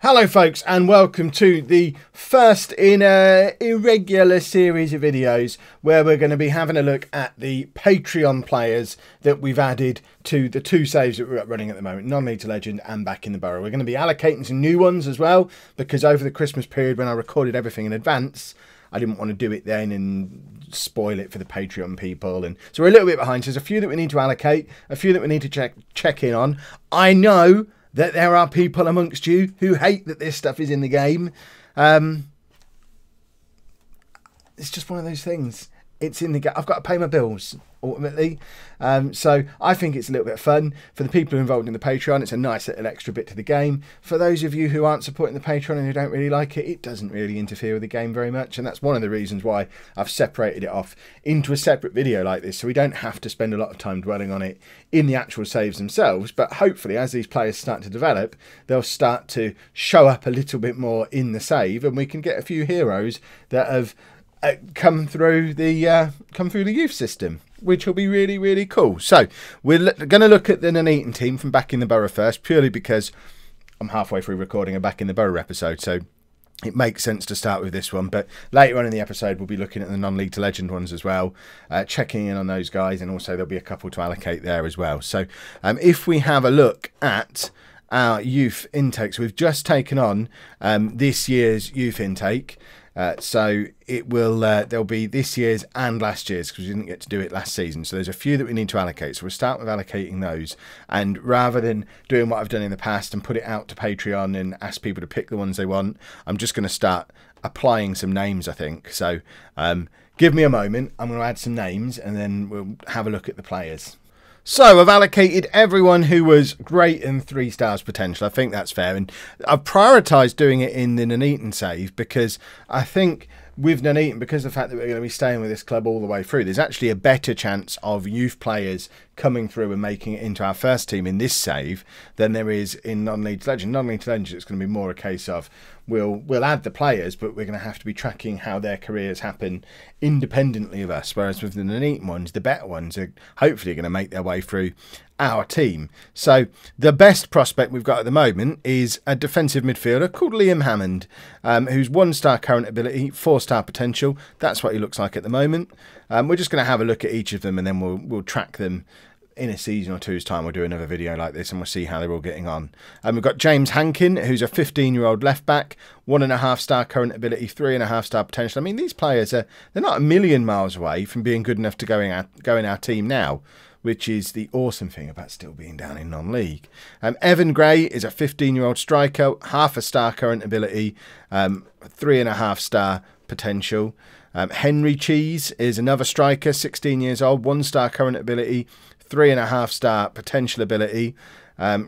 Hello folks, and welcome to the first in a irregular series of videos where we're going to be having a look at the Patreon players that we've added to the two saves that we're running at the moment, Non-League to Legend and Back in the Borough. We're going to be allocating some new ones as well, because over the Christmas period when I recorded everything in advance, I didn't want to do it then and spoil it for the Patreon people. And so we're a little bit behind. So there's a few that we need to allocate, a few that we need to check in on. I know that there are people amongst you who hate that this stuff is in the game. It's just one of those things. It's in the game. I've got to pay my bills, ultimately. So I think it's a little bit of fun. For the people involved in the Patreon, it's a nice little extra bit to the game. For those of you who aren't supporting the Patreon and who don't really like it, it doesn't really interfere with the game very much. And that's one of the reasons why I've separated it off into a separate video like this, so we don't have to spend a lot of time dwelling on it in the actual saves themselves. But hopefully, as these players start to develop, they'll start to show up a little bit more in the save, and we can get a few heroes that have come through the youth system, which will be really, really cool. So we're going to look at the Nuneaton team from Back in the Borough first, purely because I'm halfway through recording a Back in the Borough episode, so it makes sense to start with this one. But later on in the episode, we'll be looking at the Non-League to Legend ones as well, checking in on those guys, and also there'll be a couple to allocate there as well. So if we have a look at our youth intakes, we've just taken on this year's youth intake. So it will there'll be this year's and last year's, because we didn't get to do it last season. So there's a few that we need to allocate. So we'll start with allocating those, and rather than doing what I've done in the past and put it out to Patreon and ask people to pick the ones they want, I'm just going to start applying some names, I think. So give me a moment. I'm going to add some names and then we'll have a look at the players. So I've allocated everyone who was great and 3 stars potential. I think that's fair, and I've prioritised doing it in the Nuneaton save because I think with Nuneaton, because of the fact that we're going to be staying with this club all the way through, there's actually a better chance of youth players coming through and making it into our first team in this save than there is in Non-League to Legend. Non-League to Legend, it's going to be more a case of we'll add the players, but we're going to have to be tracking how their careers happen independently of us, whereas with the Nuneaton ones, the better ones are hopefully going to make their way through our team. So the best prospect we've got at the moment is a defensive midfielder called Hammond, who's 1-star current ability, 4-star potential. That's what he looks like at the moment. We're just going to have a look at each of them, and then we'll track them in a season or two's time. We'll do another video like this and we'll see how they're all getting on. We've got James Hanken, who's a 15-year-old left back, 1.5-star current ability, 3.5-star potential. I mean, these players they're not a million miles away from being good enough to go in our team now, which is the awesome thing about still being down in non-league. Evan Gray is a 15-year-old striker, 0.5-star current ability, 3.5-star potential. Henry Cheese is another striker, 16 years old, 1-star current ability, 3.5-star potential ability.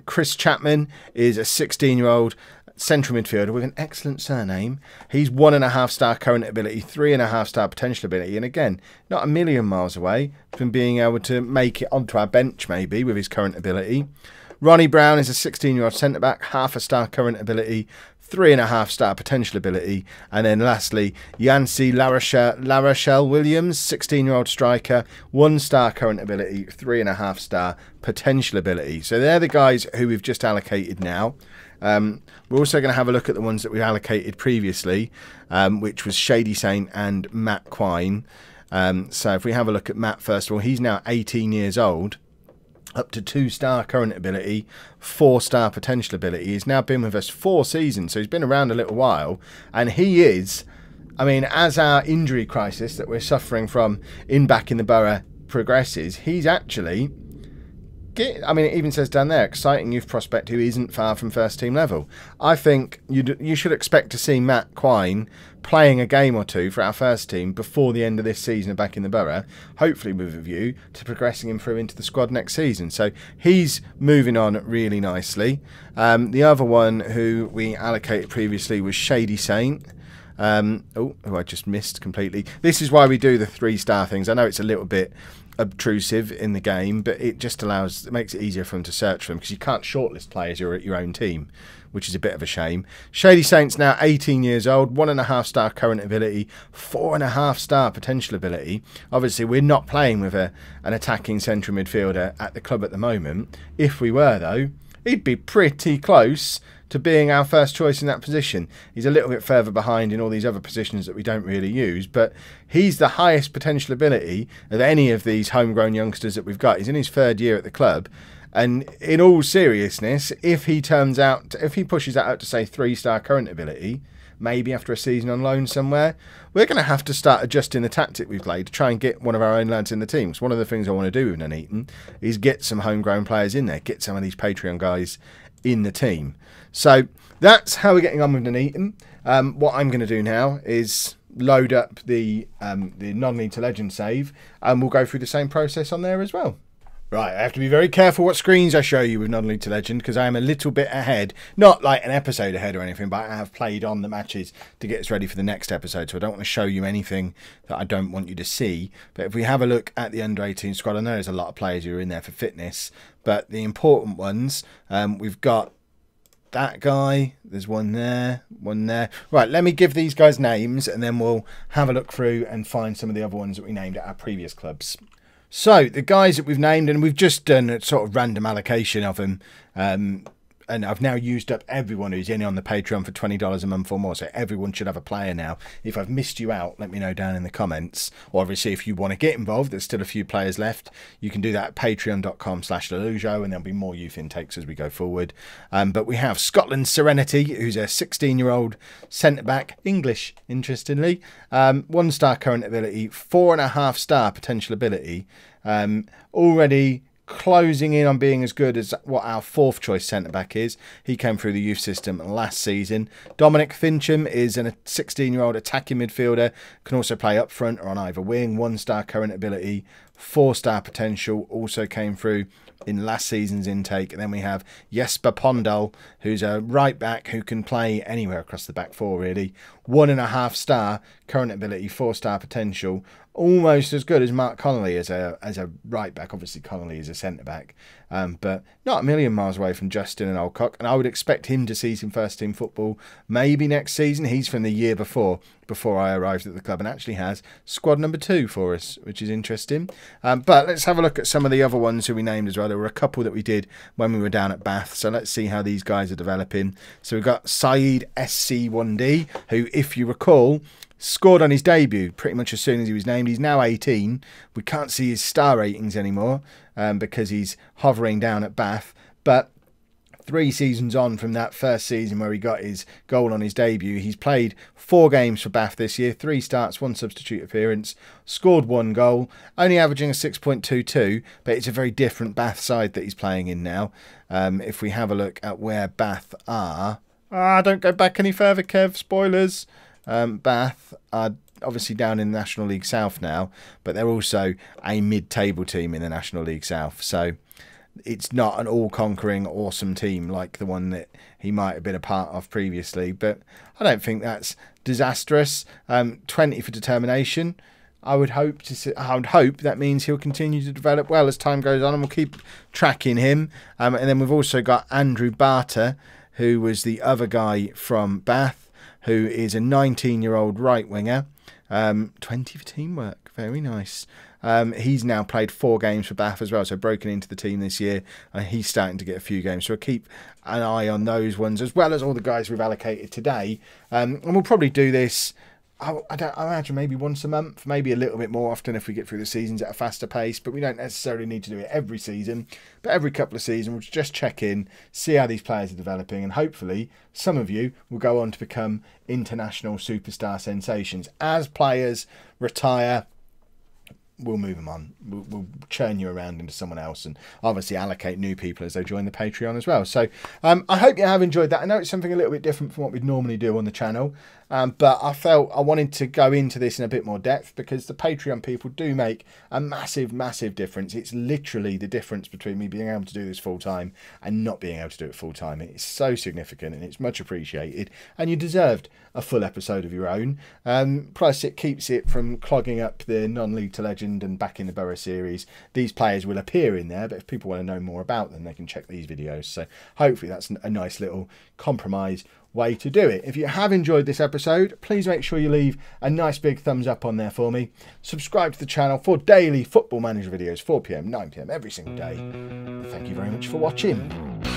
Chris Chapman is a 16-year-old central midfielder with an excellent surname. He's 1.5-star current ability, 3.5-star potential ability, and again, not a million miles away from being able to make it onto our bench maybe with his current ability. Ronnie Brown is a 16-year-old centre-back, 0.5-star current ability, 3.5-star potential ability. And then lastly, Yancy La Rochelle Williams, 16-year-old striker, 1-star current ability, 3.5-star potential ability. So they're the guys who we've just allocated now. We're also going to have a look at the ones that we allocated previously, which was Shady Saint and Matt Quine. So if we have a look at Matt first of all, he's now 18 years old. Up to 2-star current ability, 4-star potential ability. He's now been with us 4 seasons, so he's been around a little while. And he is, I mean, as our injury crisis that we're suffering from in Back in the Borough progresses, he's actually, I mean, it even says down there, exciting youth prospect who isn't far from first team level. I think you should expect to see Matt Quine playing a game or two for our first team before the end of this season of Back in the Borough, hopefully with a view to progressing him through into the squad next season. So he's moving on really nicely. The other one who we allocated previously was Shady Saint. Who I just missed completely. This is why we do the 3-star things. I know it's a little bit obtrusive in the game, but it just makes it easier for them to search for them, because you can't shortlist players you're at your own team, which is a bit of a shame. Shady Saints now 18 years old, 1.5-star current ability, 4.5-star potential ability. Obviously we're not playing with an attacking central midfielder at the club at the moment. If we were though, he'd be pretty close to being our first choice in that position. He's a little bit further behind in all these other positions that we don't really use, but he's the highest potential ability of any of these homegrown youngsters that we've got. He's in his 3rd year at the club, and in all seriousness, if he pushes that out to say 3-star current ability, maybe after a season on loan somewhere, we're going to have to start adjusting the tactic we've played to try and get one of our own lads in the team. Because one of the things I want to do with Nuneaton is get some homegrown players in there, get some of these Patreon guys in the team. So that's how we're getting on with Nuneaton. What I'm going to do now is load up the non-league to legend save, and we'll go through the same process on there as well. Right, I have to be very careful what screens I show you with non-league to legend, because I am a little bit ahead. Not like an episode ahead or anything, but I have played on the matches to get us ready for the next episode, so I don't want to show you anything that I don't want you to see. But if we have a look at the under-18 squad, I know there's a lot of players who are in there for fitness, but the important ones, we've got that guy, there's one there, one there. Right, let me give these guys names, and then we'll have a look through and find some of the other ones that we named at our previous clubs. So, the guys that we've named, and we've just done a sort of random allocation of them, and I've now used up everyone who's in on the Patreon for $20 a month or more, so everyone should have a player now. If I've missed you out, let me know down in the comments. Or obviously, if you want to get involved, there's still a few players left. You can do that at patreon.com/Lollujo, and there'll be more youth intakes as we go forward. But we have Scotland's Serenity, who's a 16-year-old centre-back, English, interestingly. 1-star current ability, 4.5-star potential ability. Already closing in on being as good as what our 4th choice centre-back is. He came through the youth system last season. Dominic Fincham is a 16-year-old attacking midfielder, can also play up front or on either wing. 1-star current ability, 4-star potential, also came through in last season's intake. And then we have Jesper Pondal, who's a right back who can play anywhere across the back 4 really. 1.5-star current ability, 4-star potential, almost as good as Mark Connolly as a right back. Obviously Connolly is a centre back, but not a million miles away from Justin and Alcock, and I would expect him to see some first team football maybe next season. He's from the year before I arrived at the club, and actually has squad number 2 for us, which is interesting. But let's have a look at some of the other ones who we named as well. There were a couple that we did when we were down at Bath, so let's see how these guys are developing. So we've got Saeed SC1D, who, if you recall, scored on his debut pretty much as soon as he was named. He's now 18. We can't see his star ratings anymore because he's hovering down at Bath. But 3 seasons on from that first season where he got his goal on his debut, he's played 4 games for Bath this year, 3 starts, 1 substitute appearance, scored 1 goal, only averaging a 6.22, but it's a very different Bath side that he's playing in now. If we have a look at where Bath are... don't go back any further, Kev, spoilers. Bath are obviously down in the National League South now, but they're also a mid-table team in the National League South, so it's not an all-conquering awesome team like the one that he might have been a part of previously, but I don't think that's disastrous. 20 for determination. I would hope that means he'll continue to develop well as time goes on, and we'll keep tracking him. And then we've also got Andrew Barter, who was the other guy from Bath, who is a 19-year-old right winger. 20 for teamwork, very nice. He's now played 4 games for Bath as well, so broken into the team this year, and he's starting to get a few games. So we'll keep an eye on those ones, as well as all the guys we've allocated today. And we'll probably do this, I imagine, maybe once a month, maybe a little bit more often if we get through the seasons at a faster pace, but we don't necessarily need to do it every season. But every couple of seasons, we'll just check in, see how these players are developing, and hopefully some of you will go on to become international superstar sensations. As players retire, we'll move them on. We'll churn you around into someone else, and obviously allocate new people as they join the Patreon as well. So I hope you have enjoyed that. I know it's something a little bit different from what we'd normally do on the channel, but I felt I wanted to go into this in a bit more depth because the Patreon people do make a massive, massive difference. It's literally the difference between me being able to do this full time and not being able to do it full time. It's so significant, and it's much appreciated, and you deserved a full episode of your own. Plus it keeps it from clogging up the non-league to legend and back in the Borough series. These players will appear in there, but if people want to know more about them, they can check these videos. So hopefully that's a nice little compromise way to do it. If you have enjoyed this episode, please make sure you leave a nice big thumbs up on there for me. Subscribe to the channel for daily Football Manager videos, 4 PM, 9 PM, every single day. Thank you very much for watching.